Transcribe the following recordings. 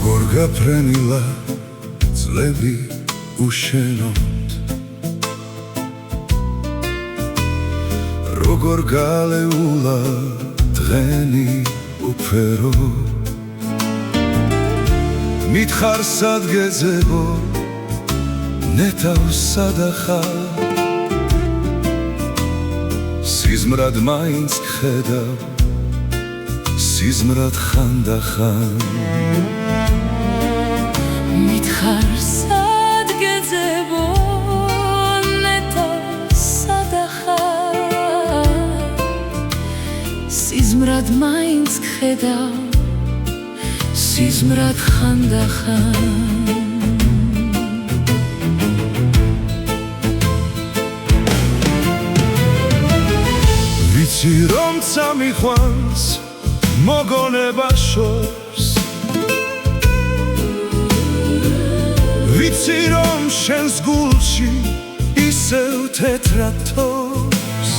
როგორ გაფრენილა წლები უშენოდ, როგორ გალეულა დღენი უფერო, მითხარ სად გეძებო ნეტავს სადახარ, სიზმრად მაინც გხედავ, სიზმრად ხანდახან. მითხარ სად გეძებო ნეტავს სადახარ, სიზმრად მაინც გხედავ, სიზმრად ხანდახან. ვიცი რომ წამიყვანს მოგონება შორს, ვიცი რომ შენს გულში ისევ თეთრად თოვს,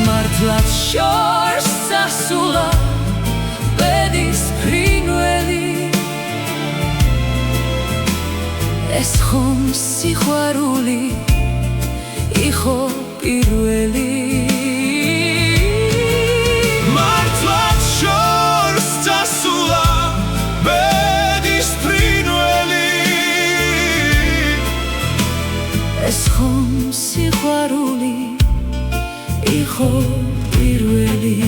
მართლაც შორს წასულა ბედის ფრინველი, ეს ხომ სიყვარული იყო პირველი. მართლაც შორს წასულა ბედის ფრინველი, ეს ხომ სიყვარული იყო პირველი.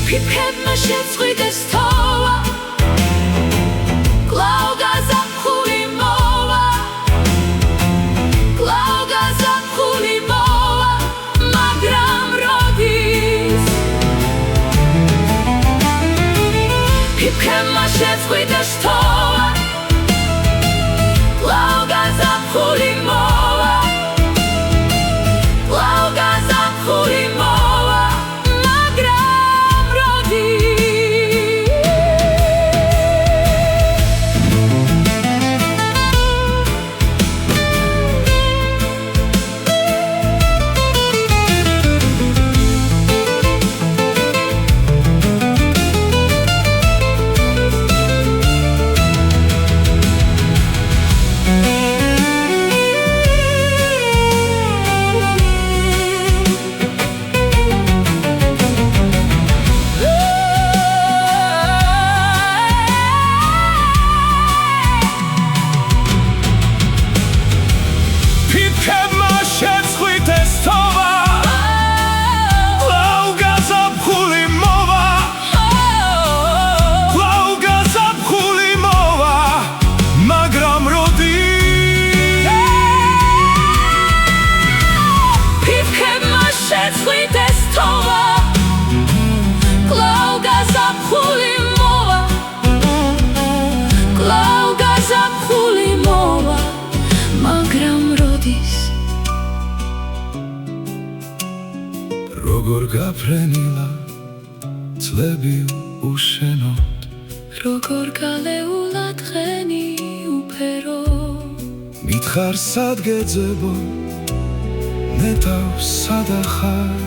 ფიფქებმა შეწყვიტეს თოვა, კვლავ გაზაფხული მოვა, კვლავ გაზაფხული მოვა, მაგრამ როდის? ფიფქებმა შეწყვიტეს თოვა, კვლავ გაზაფხული მოვა, კვლავ გაზაფხული მოვა, მაგრამ როდის? ფიფქებმა შეწყვიტეს თოვა, კვლავ გაზაფხული მოვა, კვლავ გაზაფხული მოვა, მაგრამ როდის? ფიფქებმა შეწყვიტეს თოვა, კვლავ გაზაფხული მოვა, კვლავ გაზაფხული მოვა, მაგრამ როდის? როგორ გაფრენილა წლები უშენოდ, როგორ გალეულა დღენი უფერო, მითხარ სად გეძებო ნეტავს სადახარ,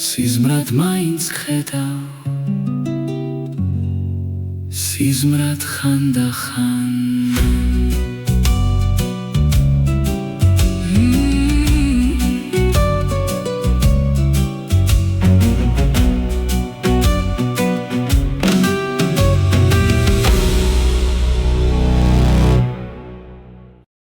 სიზმრად მაინც გხედავ, სიზმრად ხანდახან.